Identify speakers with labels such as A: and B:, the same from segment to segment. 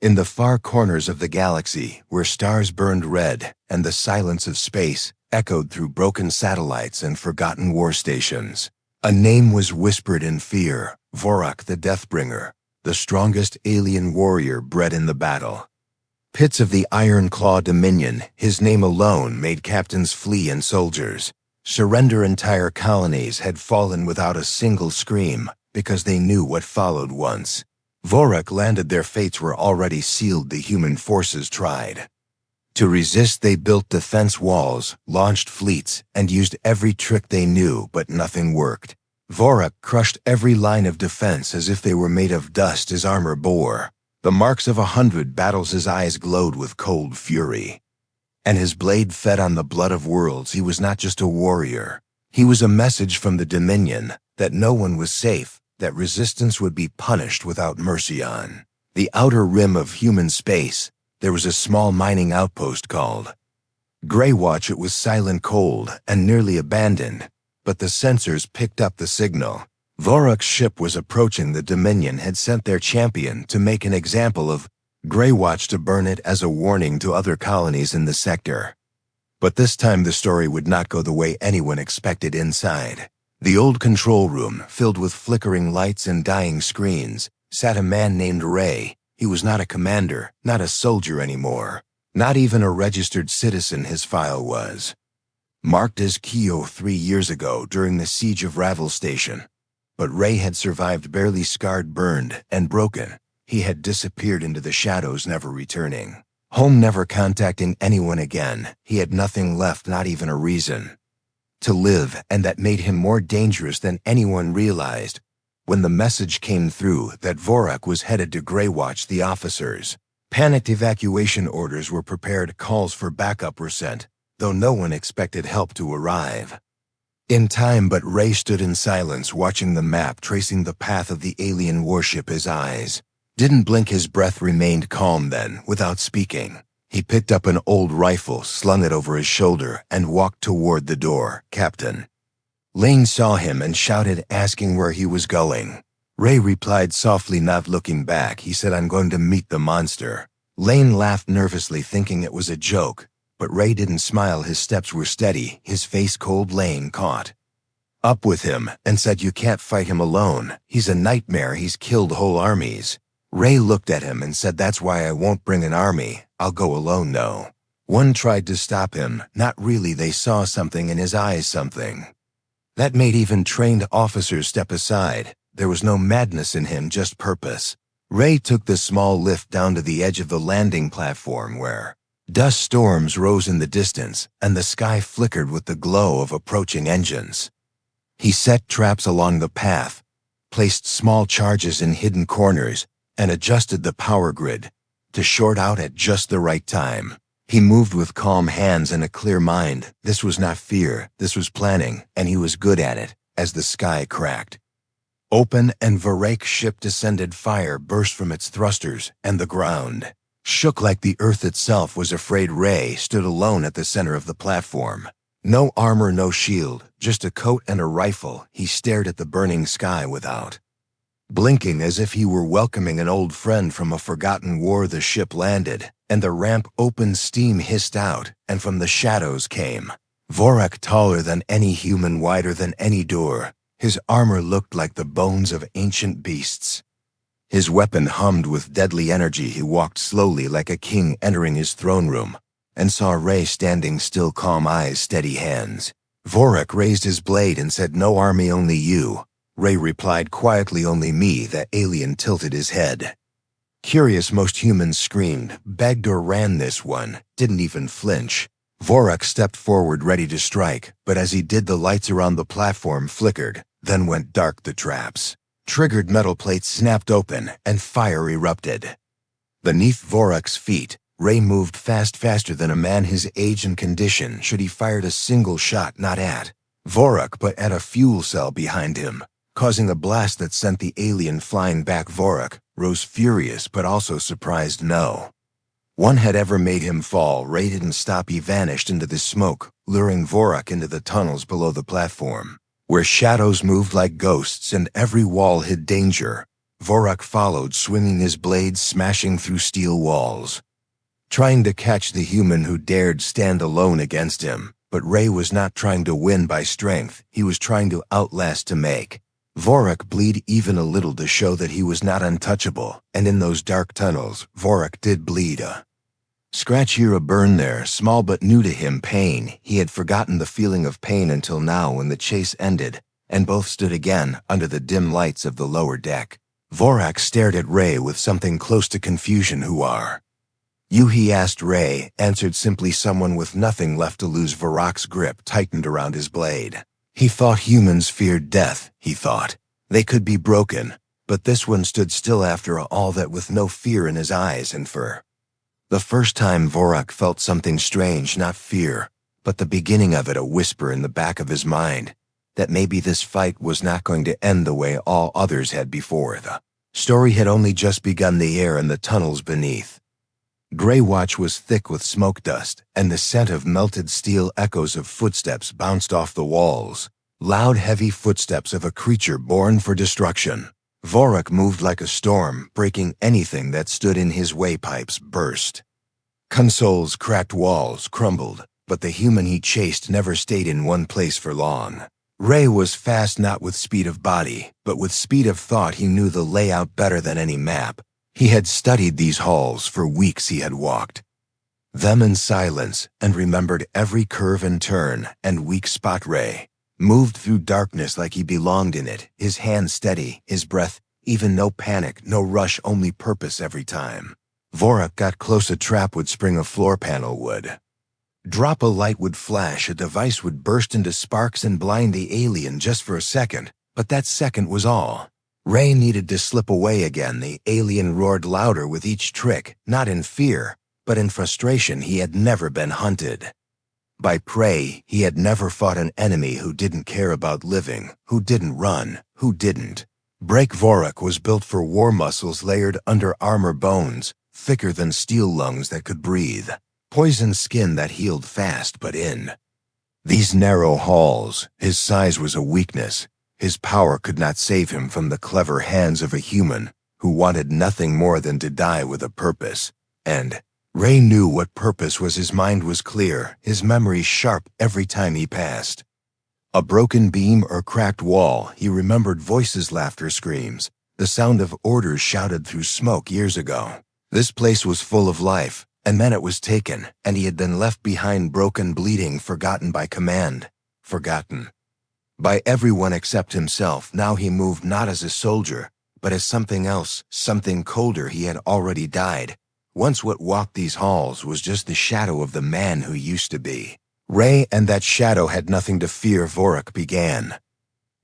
A: In the far corners of the galaxy, where stars burned red and the silence of space echoed through broken satellites and forgotten war stations, a name was whispered in fear: Vorak the Deathbringer, the strongest alien warrior bred in the battle. Pits of the Iron Claw Dominion, his name alone made captains flee and soldiers surrender. Entire colonies had fallen without a single scream because they knew what followed once Vorak landed. Their fates were already sealed. The human forces tried to resist. They built defense walls, launched fleets, and used every trick they knew, but nothing worked. Vorak crushed every line of defense as if they were made of dust. His armor bore the marks of 100 battles. His eyes glowed with cold fury, and his blade fed on the blood of worlds. He was not just a warrior. He was a message from the Dominion that no one was safe, that resistance would be punished without mercy. On the outer rim of human space, there was a small mining outpost called Greywatch. It was silent, cold, and nearly abandoned, but the sensors picked up the signal. Vorak's ship was approaching. The Dominion had sent their champion to make an example of Greywatch, to burn it as a warning to other colonies in the sector. But this time the story would not go the way anyone expected. Inside the old control room, filled with flickering lights and dying screens, sat a man named Ray. He was not a commander, not a soldier anymore, not even a registered citizen. His file was marked as Keo 3 years ago during the siege of Ravel Station. But Ray had survived, barely scarred, burned, and broken. He had disappeared into the shadows, never returning home, never contacting anyone again. He had nothing left, not even a reason to live, and that made him more dangerous than anyone realized. When the message came through that Vorak was headed to Greywatch, the officers panicked. Evacuation orders were prepared. Calls for backup were sent, though no one expected help to arrive in time. But Ray stood in silence, watching the map, tracing the path of the alien warship. His eyes didn't blink. His breath remained calm. Then, without speaking, he picked up an old rifle, slung it over his shoulder, and walked toward the door. Captain Lane saw him and shouted, asking where he was going. Ray replied softly, not looking back. He said, "I'm going to meet the monster." Lane laughed nervously, thinking it was a joke, but Ray didn't smile. His steps were steady, his face cold. Lane caught up with him and said, "You can't fight him alone. He's a nightmare. He's killed whole armies." Ray looked at him and said, "That's why I won't bring an army. I'll go alone." No one tried to stop him. Not really. They saw something in his eyes, something that made even trained officers step aside. There was no madness in him, just purpose. Ray took the small lift down to the edge of the landing platform, where dust storms rose in the distance and the sky flickered with the glow of approaching engines. He set traps along the path, placed small charges in hidden corners, and adjusted the power grid to short out at just the right time. He moved with calm hands and a clear mind. This was not fear, this was planning, and he was good at it. As the sky cracked open and Vorak's ship descended, fire burst from its thrusters, and the ground shook like the earth itself was afraid. Ray stood alone at the center of the platform. No armor, no shield, just a coat and a rifle. He stared at the burning sky without blinking, as if he were welcoming an old friend from a forgotten war. The ship landed, and the ramp opened. Steam hissed out, and from the shadows came Vorak, taller than any human, wider than any door. His armor looked like the bones of ancient beasts. His weapon hummed with deadly energy. He walked slowly, like a king entering his throne room, and saw Ray standing still, calm eyes, steady hands. Vorak raised his blade and said, "No army, only you." Ray replied quietly, "Only me." The alien tilted his head. Curious, most humans screamed, begged, or ran. This one didn't even flinch. Vorak stepped forward, ready to strike, but as he did, the lights around the platform flickered, then went dark. The traps triggered, metal plates snapped open, and fire erupted beneath Vorak's feet. Ray moved fast, faster than a man his age and condition should. He fired a single shot, not at Vorak, but at a fuel cell behind him, causing a blast that sent the alien flying back. Vorak rose, furious but also surprised. No one had ever made him fall. Ray didn't stop. He vanished into the smoke, luring Vorak into the tunnels below the platform, where shadows moved like ghosts and every wall hid danger. Vorak followed, swinging his blades, smashing through steel walls, trying to catch the human who dared stand alone against him. But Ray was not trying to win by strength, he was trying to outlast to make Vorak bleed even a little to show that he was not untouchable, and in those dark tunnels, Vorak did bleed a scratch here, a burn there, small but new to him, pain. He had forgotten the feeling of pain until now when the chase ended, and both stood again under the dim lights of the lower deck. Vorak stared at Ray with something close to confusion. "Who are you?" he asked. Ray answered simply, "Someone with nothing left to lose." Vorak's grip tightened around his blade. He thought humans feared death, he thought. They could be broken, but this one stood still after all that, with no fear in his eyes, and for the first time Vorak felt something strange, not fear, but the beginning of it, a whisper in the back of his mind, that maybe this fight was not going to end the way all others had before. The story had only just begun. The air in the tunnels beneath Greywatch was thick with smoke dust, and the scent of melted steel. Echoes of footsteps bounced off the walls, loud, heavy footsteps of a creature born for destruction. Vorak moved like a storm, breaking anything that stood in his way. Pipes burst, consoles cracked, walls crumbled, but the human he chased never stayed in one place for long. Ray was fast, not with speed of body, but with speed of thought. He knew the layout better than any map. He had studied these halls for weeks. He had walked them in silence and remembered every curve and turn and weak spot. Ray moved through darkness like he belonged in it, his hands steady, his breath even. No panic, no rush, only purpose. Every time Vorak got close, a trap would spring, a floor panel would drop, a light would flash, a device would burst into sparks and blind the alien just for a second. But that second was all Ray needed to slip away again. The alien roared louder with each trick, not in fear, but in frustration. He had never been hunted by prey. He had never fought an enemy who didn't care about living, who didn't run, who didn't break. Vorak was built for war, muscles layered under armor, bones thicker than steel, lungs that could breathe, poison skin that healed fast. But in these narrow halls, his size was a weakness. His power could not save him from the clever hands of a human who wanted nothing more than to die with a purpose. And Ray knew what purpose was. His mind was clear, his memory sharp. Every time he passed a broken beam or cracked wall, he remembered voices, laughter, screams, the sound of orders shouted through smoke years ago. This place was full of life, and then it was taken, and he had been left behind, broken, bleeding, forgotten by command, forgotten by everyone except himself. Now he moved not as a soldier, but as something else, something colder. He had already died. Once what walked these halls was just the shadow of the man who used to be Ray, and that shadow had nothing to fear. Vorak began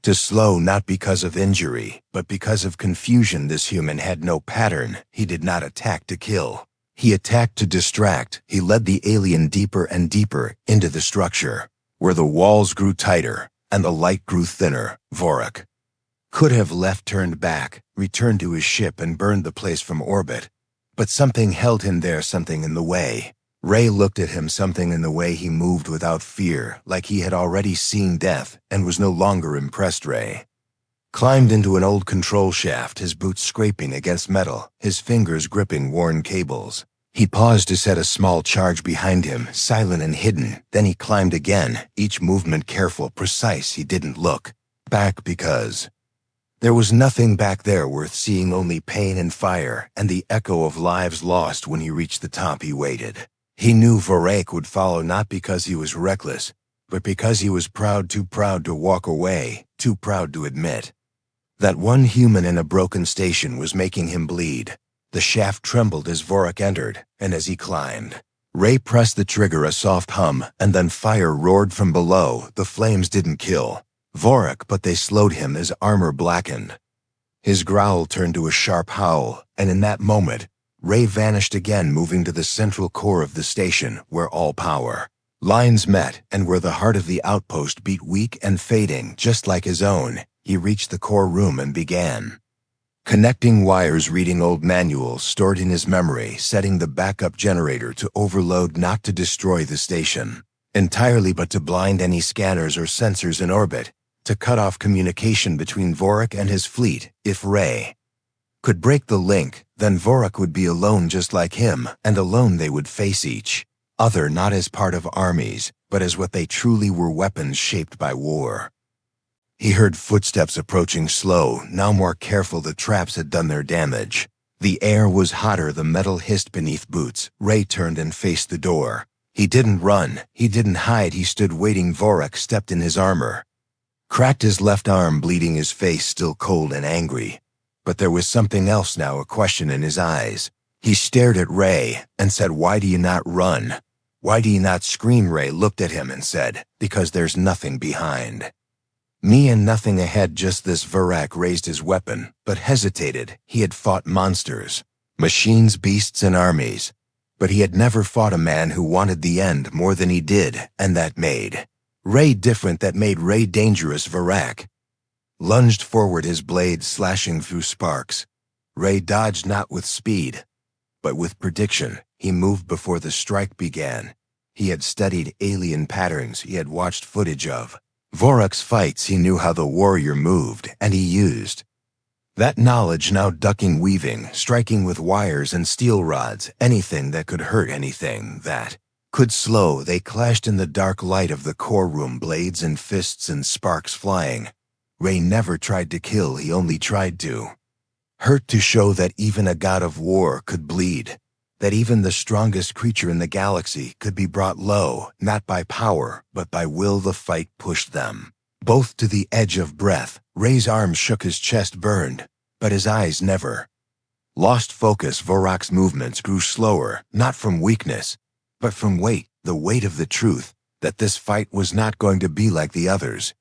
A: to slow, not because of injury, but because of confusion. This human had no pattern. He did not attack to kill. He attacked to distract. He led the alien deeper and deeper into the structure, where the walls grew tighter and the light grew thinner. Vorak could have left, turned back, returned to his ship and burned the place from orbit. But something held him there, something in the way. Ray looked at him, something in the way he moved without fear, like he had already seen death and was no longer impressed. Ray climbed into an old control shaft, his boots scraping against metal, his fingers gripping worn cables. He paused to set a small charge behind him, silent and hidden. Then he climbed again, each movement careful, precise. He didn't look back because there was nothing back there worth seeing, only pain and fire, and the echo of lives lost. When he reached the top, he waited. He knew Vorak would follow, not because he was reckless, but because he was proud, too proud to walk away, too proud to admit that one human in a broken station was making him bleed. The shaft trembled as Vorak entered, and as he climbed, Ray pressed the trigger. A soft hum, and then fire roared from below. The flames didn't kill Vorak, but they slowed him. His armor blackened. His growl turned to a sharp howl, and in that moment, Ray vanished again, moving to the central core of the station, where all power lines met and where the heart of the outpost beat weak and fading, just like his own. He reached the core room and began connecting wires, reading old manuals stored in his memory, setting the backup generator to overload, not to destroy the station entirely, but to blind any scanners or sensors in orbit, to cut off communication between Vorak and his fleet. If Ray Could break the link, then Vorak would be alone just like him, and alone they would face each other not as part of armies, but as what they truly were, weapons shaped by war. He heard footsteps approaching slow, now more careful. The traps had done their damage. The air was hotter, the metal hissed beneath boots. Ray turned and faced the door. He didn't run, he didn't hide, he stood waiting. Vorak stepped in his armor. Cracked his left arm, bleeding, his face still cold and angry. But there was something else now, a question in his eyes. He stared at Ray and said, "Why do you not run? Why do you not scream?" Ray looked at him and said, "Because there's nothing behind. Me and nothing ahead, just this." Vorak raised his weapon, but hesitated. He had fought monsters, machines, beasts, and armies. But he had never fought a man who wanted the end more than he did, and that made Ray different, that made Ray dangerous. Vorak lunged forward, his blade slashing through sparks. Ray dodged not with speed, but with prediction. He moved before the strike began. He had studied alien patterns, he had watched footage of Vorak's fights. He knew how the warrior moved, and he used that knowledge, now ducking, weaving, striking with wires and steel rods, anything that could hurt, anything that could slow. They clashed in the dark light of the core room, blades and fists and sparks flying. Ray never tried to kill, he only tried to hurt, to show that even a god of war could bleed, that even the strongest creature in the galaxy could be brought low, not by power, but by will. The fight pushed them both to the edge of breath. Ray's arm shook, his chest burned, but his eyes never lost focus. Vorak's movements grew slower, not from weakness, but from weight, the weight of the truth, that this fight was not going to be like the others.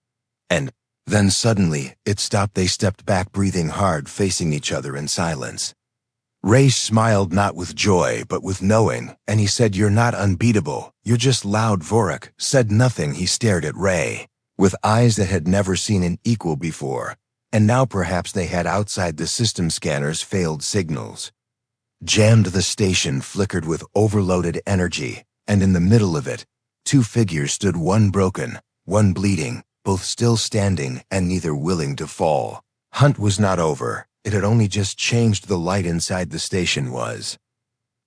A: And then suddenly, it stopped. They stepped back, breathing hard, facing each other in silence. Ray smiled, not with joy, but with knowing, and he said, "You're not unbeatable, you're just loud." Vorak said nothing. He stared at Ray with eyes that had never seen an equal before, and now perhaps they had. Outside, the system scanners failed signals jammed. The station flickered with overloaded energy, and in the middle of it, two figures stood, one broken, one bleeding, both still standing and neither willing to fall. Hunt was not over. It had only just changed. The light inside the station was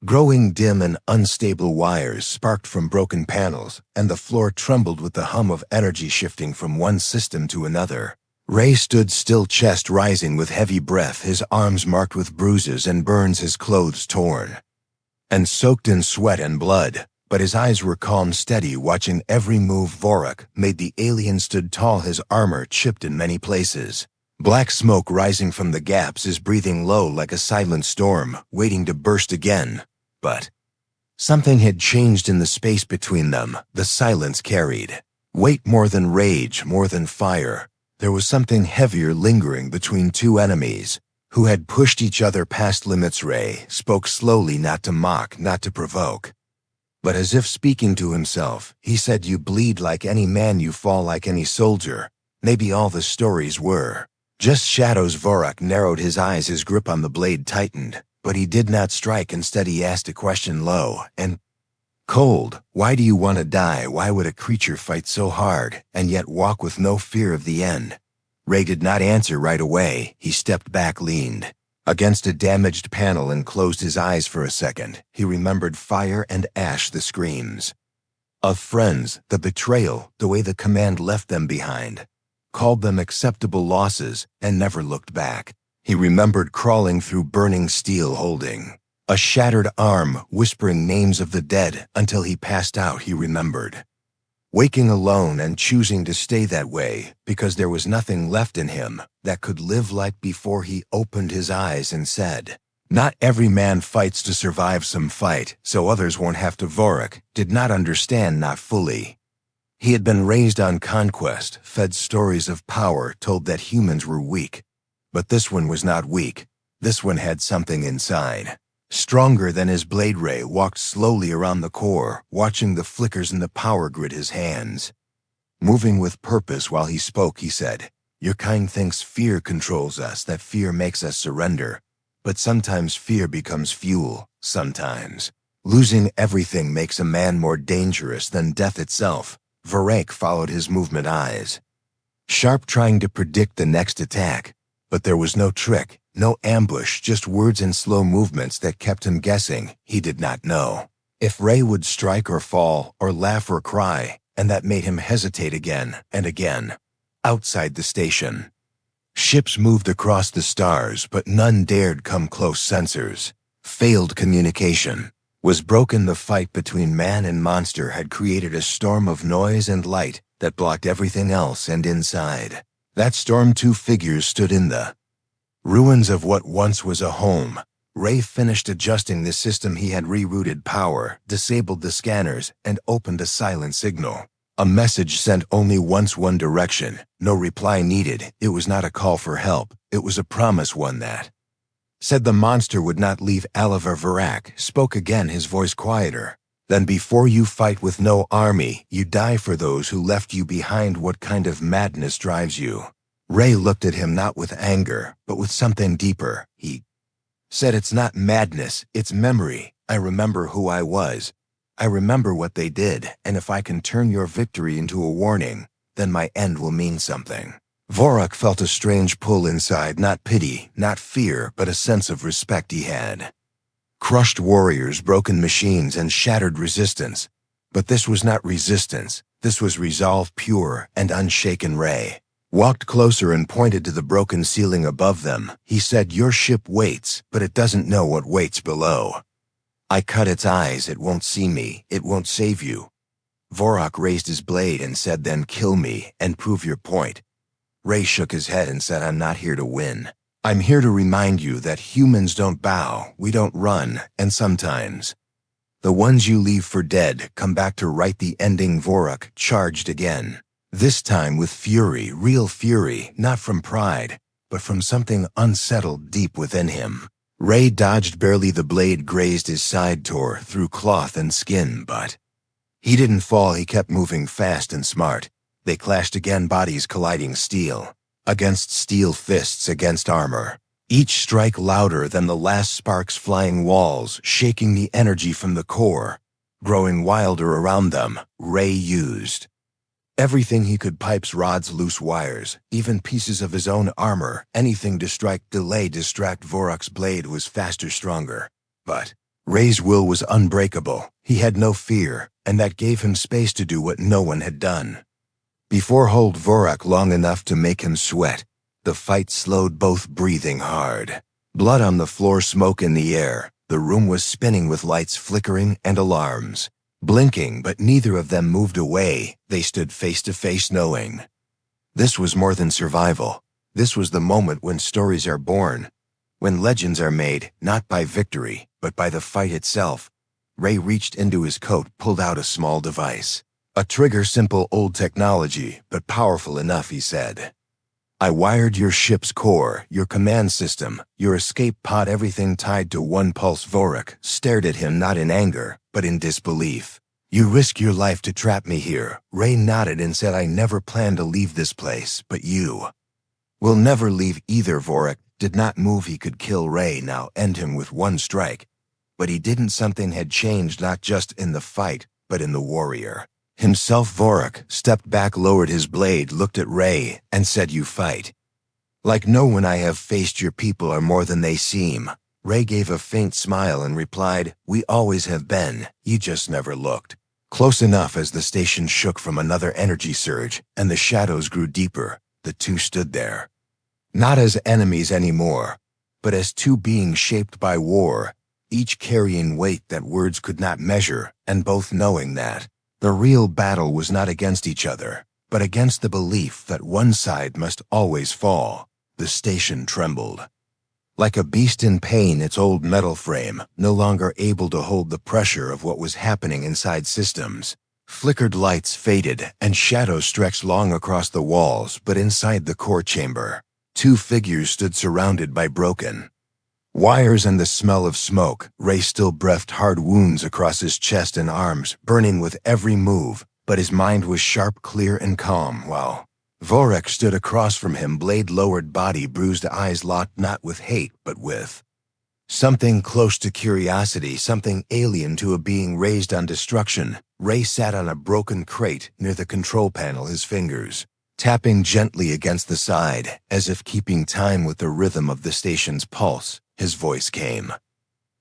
A: growing dim, and unstable wires sparked from broken panels, and the floor trembled with the hum of energy shifting from one system to another. Ray stood still, chest rising with heavy breath, his arms marked with bruises and burns, his clothes torn and soaked in sweat and blood. But his eyes were calm, steady, watching every move Vorak made. The alien stood tall, his armor chipped in many places. Black smoke rising from the gaps, his breathing low like a silent storm, waiting to burst again. But something had changed in the space between them. The silence carried weight, more than rage, more than fire. There was something heavier lingering between two enemies who had pushed each other past limits. Ray spoke slowly, not to mock, not to provoke, but as if speaking to himself. He said, "You bleed like any man, you fall like any soldier. Maybe all the stories were just shadows." Vorak narrowed his eyes, his grip on the blade tightened, but he did not strike. Instead, he asked a question, low and cold. "Why do you want to die? Why would a creature fight so hard and yet walk with no fear of the end?" Ray did not answer right away. He stepped back, leaned against a damaged panel, and closed his eyes for a second. He remembered fire and ash, the screams of friends, the betrayal, the way the command left them behind, called them acceptable losses, and never looked back. He remembered crawling through burning steel, holding a shattered arm, whispering names of the dead until he passed out. He remembered waking alone and choosing to stay that way because there was nothing left in him that could live like before. He opened his eyes and said, "Not every man fights to survive. Some fight so others won't have to." Vorak did not understand, not fully. He had been raised on conquest, fed stories of power, told that humans were weak. But this one was not weak. This one had something inside, stronger than his blade. Ray walked slowly around the core, watching the flickers in the power grid, his hands moving with purpose. While he spoke, he said, "Your kind thinks fear controls us, that fear makes us surrender. But sometimes fear becomes fuel. Sometimes losing everything makes a man more dangerous than death itself." Vorak followed his movement, eyes sharp, trying to predict the next attack. But there was no trick, no ambush, just words and slow movements that kept him guessing. He did not know if Ray would strike or fall, or laugh or cry, and that made him hesitate again and again. Outside the station, ships moved across the stars, but none dared come close. Sensors failed, communication was broken. The fight between man and monster had created a storm of noise and light that blocked everything else, and inside that storm 2 figures stood in the ruins of what once was a home. Ray finished adjusting the system. He had rerouted power, disabled the scanners, and opened a silent signal. A message sent only once, one direction, no reply needed. It was not a call for help, it was a promise, one that said the monster would not leave. Oliver Verac spoke again, his voice quieter. Then before you fight with no army, you die for those who left you behind. What kind of madness drives you? Ray looked at him, not with anger, but with something deeper. He said, it's not madness, it's memory. I remember who I was. I remember what they did, and if I can turn your victory into a warning, then my end will mean something. Vorak felt a strange pull inside, not pity, not fear, but a sense of respect. He had crushed warriors, broken machines, and shattered resistance. But this was not resistance, this was resolve, pure and unshaken. Ray walked closer and pointed to the broken ceiling above them. He said, your ship waits, but it doesn't know what waits below. I cut its eyes, it won't see me, it won't save you. Vorak raised his blade and said, then kill me and prove your point. Ray shook his head and said, I'm not here to win. I'm here to remind you that humans don't bow, we don't run, and sometimes the ones you leave for dead come back to write the ending. Vorak charged again. This time with fury, real fury, not from pride, but from something unsettled deep within him. Ray dodged barely. The blade grazed his side, tore through cloth and skin, but he didn't fall. He kept moving fast and smart. They clashed again, bodies colliding, steel against steel, fists against armor. Each strike louder than the last, sparks flying, walls shaking, the energy from the core growing wilder around them. Ray used everything he could, pipes, rods, loose wires, even pieces of his own armor, anything to strike, delay, distract. Vorak's blade was faster, stronger. But Ray's will was unbreakable. He had no fear, and that gave him space to do what no one had done before. Hold Vorak long enough to make him sweat. The fight slowed, both breathing hard. Blood on the floor, smoke in the air. The room was spinning with lights flickering and alarms blinking, but neither of them moved away. They stood face to face, knowing this was more than survival. This was the moment when stories are born, when legends are made, not by victory, but by the fight itself. Ray reached into his coat, pulled out a small device. A trigger, simple old technology, but powerful enough, he said. I wired your ship's core, your command system, your escape pod, everything tied to one pulse. Vorak stared at him, not in anger, but in disbelief. You risk your life to trap me here. Ray nodded and said, I never planned to leave this place, but you will never leave either. Vorak did not move. He could kill Ray now, end him with one strike. But he didn't. Something had changed, not just in the fight, but in the warrior himself. Vorak stepped back, lowered his blade, looked at Ray, and said, you fight like no one I have faced. Your people are more than they seem. Ray gave a faint smile and replied, we always have been, you just never looked close enough. As the station shook from another energy surge, and the shadows grew deeper, the two stood there, not as enemies anymore, but as two beings shaped by war, each carrying weight that words could not measure, and both knowing that the real battle was not against each other, but against the belief that one side must always fall. The station trembled like a beast in pain, its old metal frame no longer able to hold the pressure of what was happening inside. Systems flickered, lights faded, and shadows stretched long across the walls. But inside the core chamber, two figures stood, surrounded by broken wires and the smell of smoke. Ray still breathed, hard wounds across his chest and arms, burning with every move, but his mind was sharp, clear, and calm, while Vorak stood across from him, blade lowered, body bruised, eyes locked, not with hate, but with something close to curiosity, something alien to a being raised on destruction. Ray sat on a broken crate near the control panel, his fingers tapping gently against the side, as if keeping time with the rhythm of the station's pulse. His voice came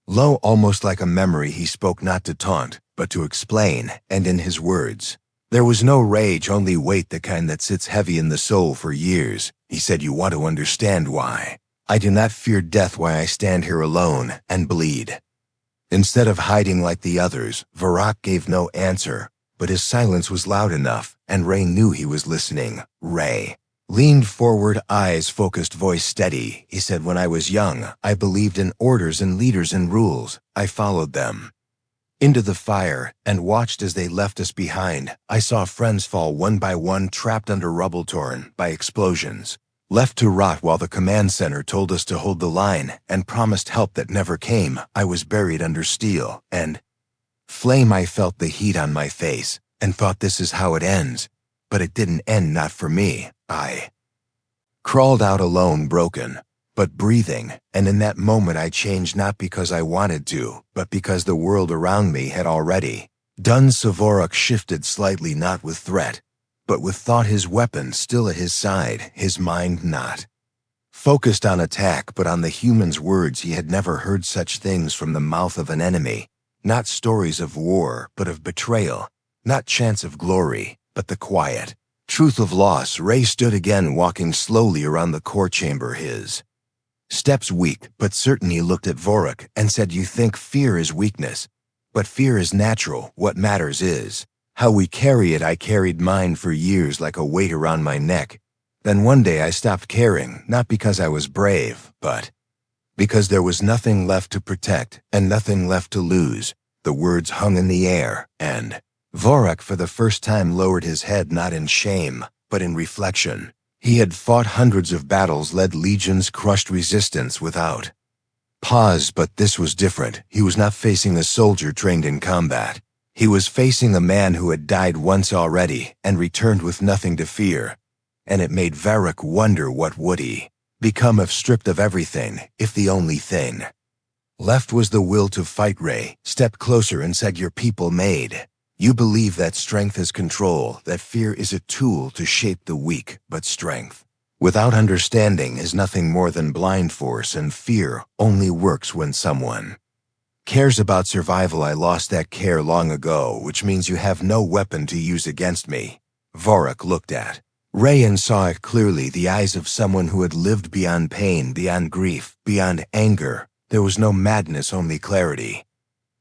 A: low, almost like a memory. He spoke not to taunt, but to explain, and in his words, there was no rage, only weight, the kind that sits heavy in the soul for years. He said, you want to understand why. I do not fear death, why I stand here alone and bleed. Instead of hiding like the others, Varrock gave no answer, but his silence was loud enough, and Ray knew he was listening. Ray leaned forward, eyes focused, voice steady. He said, when I was young, I believed in orders and leaders and rules. I followed them into the fire and watched as they left us behind. I saw friends fall one by one, trapped under rubble, torn by explosions, left to rot while the command center told us to hold the line and promised help that never came. I was buried under steel and flame. I felt the heat on my face and thought, this is how it ends. But it didn't end, not for me. I crawled out alone, broken, but breathing, and in that moment I changed, not because I wanted to, but because the world around me had already done. Svorok shifted slightly, not with threat, but with thought, his weapon still at his side, his mind not focused on attack, but on the human's words. He had never heard such things from the mouth of an enemy, not stories of war, but of betrayal, not chants of glory, but the quiet truth of loss. Ray stood again, walking slowly around the core chamber, his steps weak but certain. He looked at Vorok and said, you think fear is weakness, but fear is natural. What matters is how we carry it. I carried mine for years like a weight around my neck. Then one day I stopped caring, not because I was brave, but because there was nothing left to protect and nothing left to lose. The words hung in the air, and Vorok for the first time lowered his head, not in shame, but in reflection. He had fought hundreds of battles, led legions, crushed resistance without pause, but this was different. He was not facing a soldier trained in combat. He was facing a man who had died once already and returned with nothing to fear. And it made Varrock wonder, what would he become if stripped of everything, if the only thing left was the will to fight? Ray stepped closer and said, your people made you believe that strength is control, that fear is a tool to shape the weak, but strength without understanding is nothing more than blind force, and fear only works when someone cares about survival. I lost that care long ago, which means you have no weapon to use against me. Vorok looked at Ray and saw it clearly, the eyes of someone who had lived beyond pain, beyond grief, beyond anger. There was no madness, only clarity.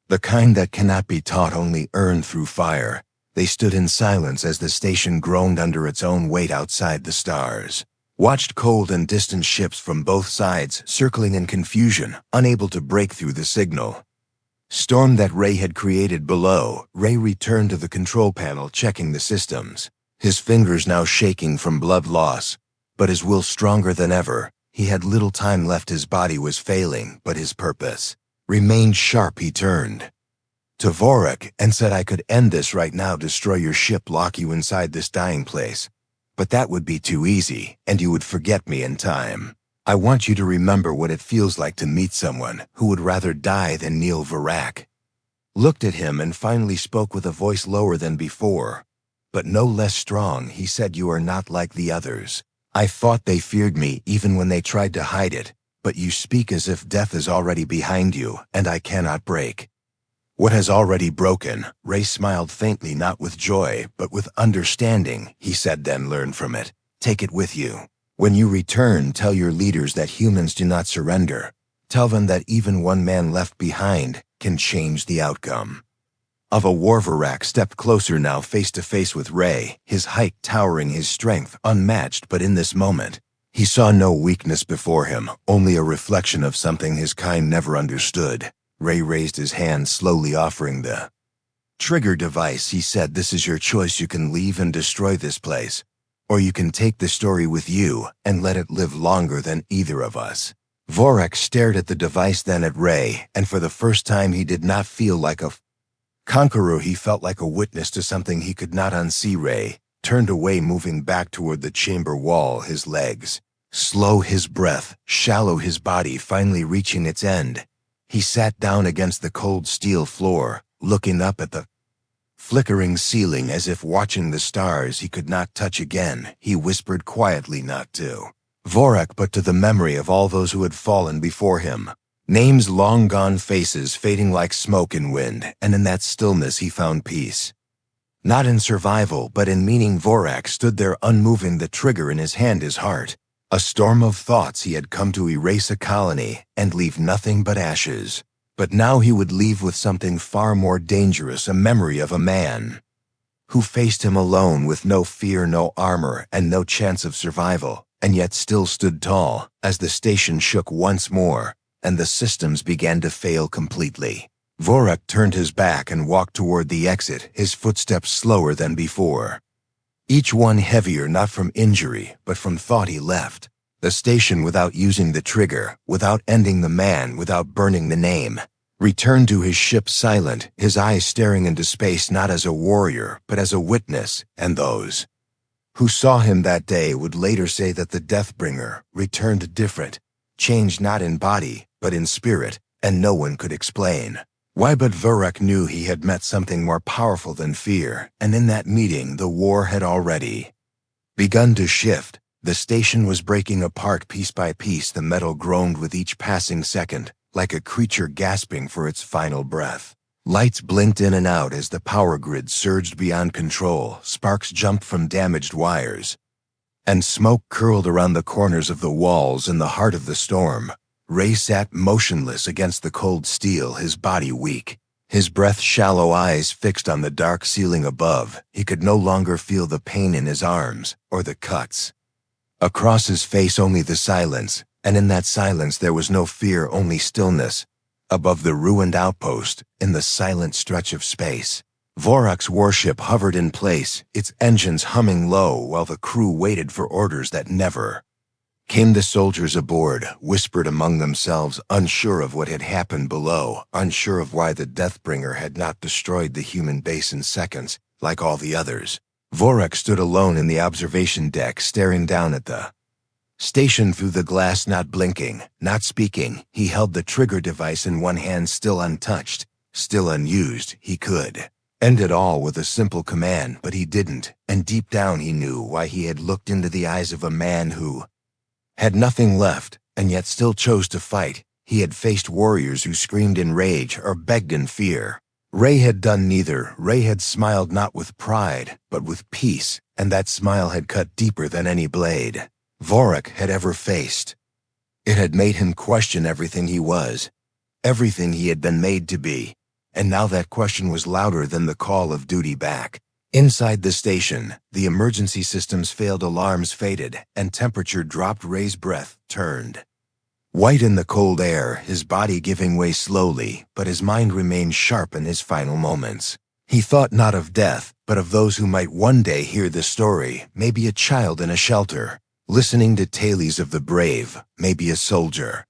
A: The kind that cannot be taught, only earned through fire. They stood in silence as the station groaned under its own weight outside. The stars watched cold and distant ships from both sides, circling in confusion, unable to break through the signal storm that Ray had created below. Ray returned to the control panel, checking the systems, his fingers now shaking from blood loss, but his will stronger than ever. He had little time left, his body was failing, but his purpose remained sharp. He turned to Vorok and said, I could end this right now, destroy your ship, lock you inside this dying place. But that would be too easy, and you would forget me in time. I want you to remember what it feels like to meet someone who would rather die than kneel. Varrock looked at him and finally spoke with a voice lower than before, but no less strong. He said, you are not like the others. I thought they feared me even when they tried to hide it. But you speak as if death is already behind you, and I cannot break what has already broken. Ray smiled faintly, not with joy, but with understanding. He said, then learn from it. Take it with you. When you return, tell your leaders that humans do not surrender. Tell them that even one man left behind can change the outcome of a war. Varrock stepped closer now, face to face with Ray, his height towering, his strength unmatched. But in this moment, he saw no weakness before him, only a reflection of something his kind never understood. Ray raised his hand slowly, offering the trigger device. He said, this is your choice. You can leave and destroy this place, or you can take the story with you and let it live longer than either of us. Vorok stared at the device, then at Ray, and for the first time he did not feel like a conqueror. He felt like a witness to something he could not unsee. Ray turned away, moving back toward the chamber wall, his legs slow, his breath shallow, his body finally reaching its end. He sat down against the cold steel floor, looking up at the Flickering ceiling as if watching the stars he could not touch again, he whispered quietly not to Vorak but to the memory of all those who had fallen before him. Names long gone, faces fading like smoke in wind, and in that stillness he found peace. Not in survival, but in meaning. Vorak stood there unmoving, the trigger in his hand, his heart. A storm of thoughts. He had come to erase a colony and leave nothing but ashes. But now he would leave with something far more dangerous, a memory of a man who faced him alone with no fear, no armor, and no chance of survival, and yet still stood tall as the station shook once more and the systems began to fail completely. Vorak turned his back and walked toward the exit, his footsteps slower than before. Each one heavier, not from injury, but from thought he left. The station, without using the trigger, without ending the man, without burning the name, returned to his ship silent, his eyes staring into space, not as a warrior, but as a witness. And those who saw him that day would later say that the Deathbringer returned different, changed not in body, but in spirit, and no one could explain why. But Vorak knew he had met something more powerful than fear, and in that meeting the war had already begun to shift. The station was breaking apart piece by piece. The metal groaned with each passing second, like a creature gasping for its final breath. Lights blinked in and out as the power grid surged beyond control. Sparks jumped from damaged wires, and smoke curled around the corners of the walls. In the heart of the storm, Ray sat motionless against the cold steel, his body weak, his breath shallow, eyes fixed on the dark ceiling above. He could no longer feel the pain in his arms or the cuts across his face, only the silence, and in that silence there was no fear, only stillness. Above the ruined outpost, in the silent stretch of space, Vorak's warship hovered in place, its engines humming low while the crew waited for orders that never came. The soldiers aboard whispered among themselves, unsure of what had happened below, unsure of why the Deathbringer had not destroyed the human base in seconds, like all the others. Vorak stood alone in the observation deck, staring down at the station through the glass, not blinking, not speaking. He held the trigger device in one hand, still untouched, still unused. He could end it all with a simple command, but he didn't, and deep down he knew why. He had looked into the eyes of a man who had nothing left, and yet still chose to fight. He had faced warriors who screamed in rage or begged in fear. Ray had done neither. Ray had smiled not with pride, but with peace, and that smile had cut deeper than any blade Vorak had ever faced. It had made him question everything he was, everything he had been made to be, and now that question was louder than the call of duty back. Inside the station, the emergency systems failed, alarms faded, and temperature dropped. Ray's breath turned white in the cold air, his body giving way slowly, but his mind remained sharp in his final moments. He thought not of death, but of those who might one day hear the story, maybe a child in a shelter, listening to tales of the brave, maybe a soldier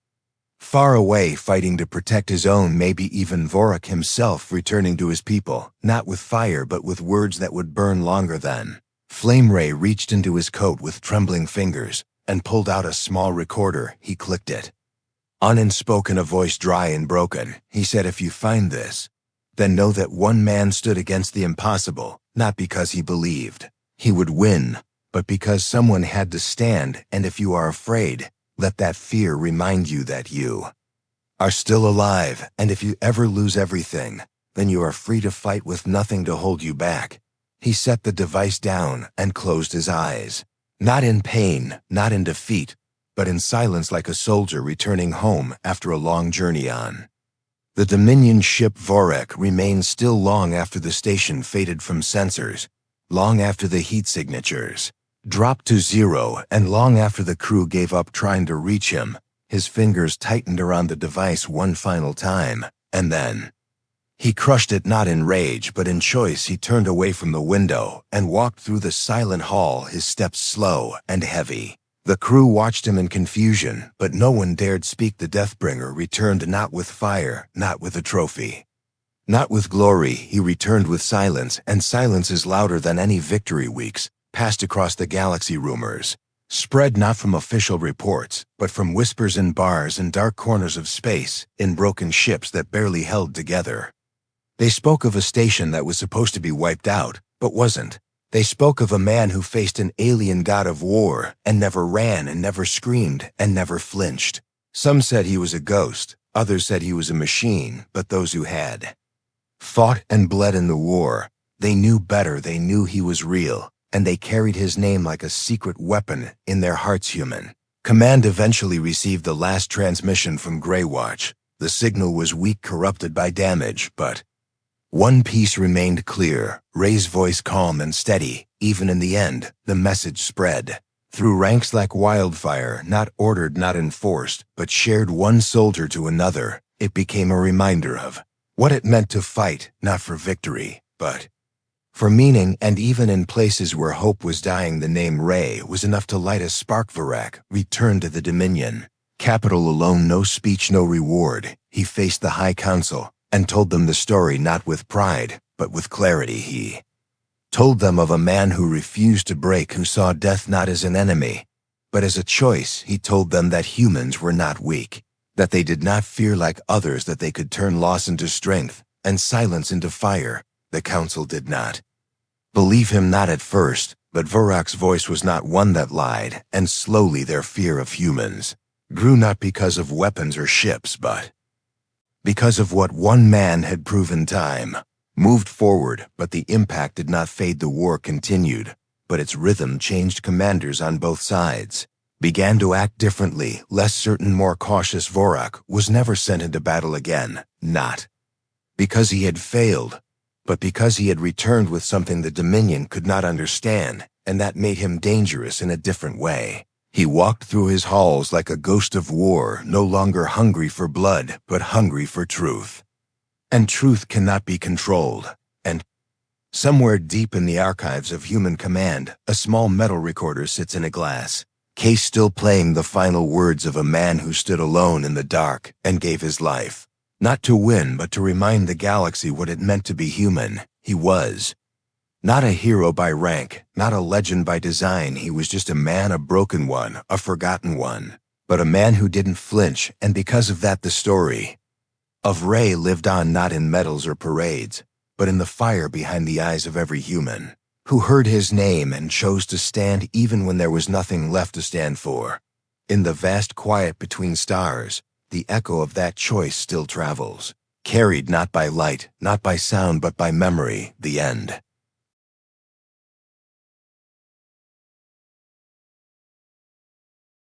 A: far away fighting to protect his own, maybe even Vorak himself returning to his people, not with fire but with words that would burn longer than flame. Ray reached into his coat with trembling fingers and pulled out a small recorder. He clicked it on and spoke in a voice dry and broken. He said, "If you find this, then know that one man stood against the impossible, not because he believed he would win, but because someone had to stand, and if you are afraid, let that fear remind you that you are still alive, and if you ever lose everything, then you are free to fight with nothing to hold you back." He set the device down and closed his eyes. Not in pain, not in defeat, but in silence, like a soldier returning home after a long journey on the Dominion ship. Vorak remained still long after the station faded from sensors, long after the heat signatures dropped to zero, and long after the crew gave up trying to reach him. His fingers tightened around the device one final time, and then he crushed it, not in rage but in choice. He turned away from the window and walked through the silent hall, his steps slow and heavy. The crew watched him in confusion, but no one dared speak. The Deathbringer returned not with fire, not with a trophy, not with glory. He returned with silence, and silence is louder than any victory. Weeks passed across the galaxy. Rumors spread not from official reports, but from whispers in bars and dark corners of space, in broken ships that barely held together. They spoke of a station that was supposed to be wiped out, but wasn't. They spoke of a man who faced an alien god of war and never ran and never screamed and never flinched. Some said he was a ghost, others said he was a machine, but those who had fought and bled in the war, they knew better, they knew he was real, and they carried his name like a secret weapon in their hearts. Human Command eventually received the last transmission from Greywatch. The signal was weak, corrupted by damage, but one piece remained clear, Ray's voice calm and steady. Even in the end, the message spread through ranks like wildfire, not ordered, not enforced, but shared one soldier to another. It became a reminder of what it meant to fight, not for victory, but for meaning. And even in places where hope was dying, the name Ray was enough to light a spark. Varak returned to the Dominion. Capital alone, no speech, no reward. He faced the High Council and told them the story, not with pride, but with clarity. He told them of a man who refused to break, who saw death not as an enemy, but as a choice. He told them that humans were not weak, that they did not fear like others, that they could turn loss into strength and silence into fire. The council did not believe him, not at first, but Varak's voice was not one that lied, and slowly their fear of humans grew, not because of weapons or ships, but because of what one man had proven. Time moved forward, but the impact did not fade. The war continued, but its rhythm changed. Commanders on both sides began to act differently, less certain, more cautious. Varak was never sent into battle again, not because he had failed, but because he had returned with something the Dominion could not understand, and that made him dangerous in a different way. He walked through his halls like a ghost of war, no longer hungry for blood, but hungry for truth. And truth cannot be controlled. And somewhere deep in the archives of Human Command, a small metal recorder sits in a glass case, still playing the final words of a man who stood alone in the dark and gave his life, not to win, but to remind the galaxy what it meant to be human. He was not a hero by rank, not a legend by design. He was just a man, a broken one, a forgotten one, but a man who didn't flinch. And because of that, the story of Ray lived on, not in medals or parades, but in the fire behind the eyes of every human who heard his name and chose to stand even when there was nothing left to stand for. In the vast quiet between stars, the echo of that choice still travels, carried not by light, not by sound, but by memory. The end.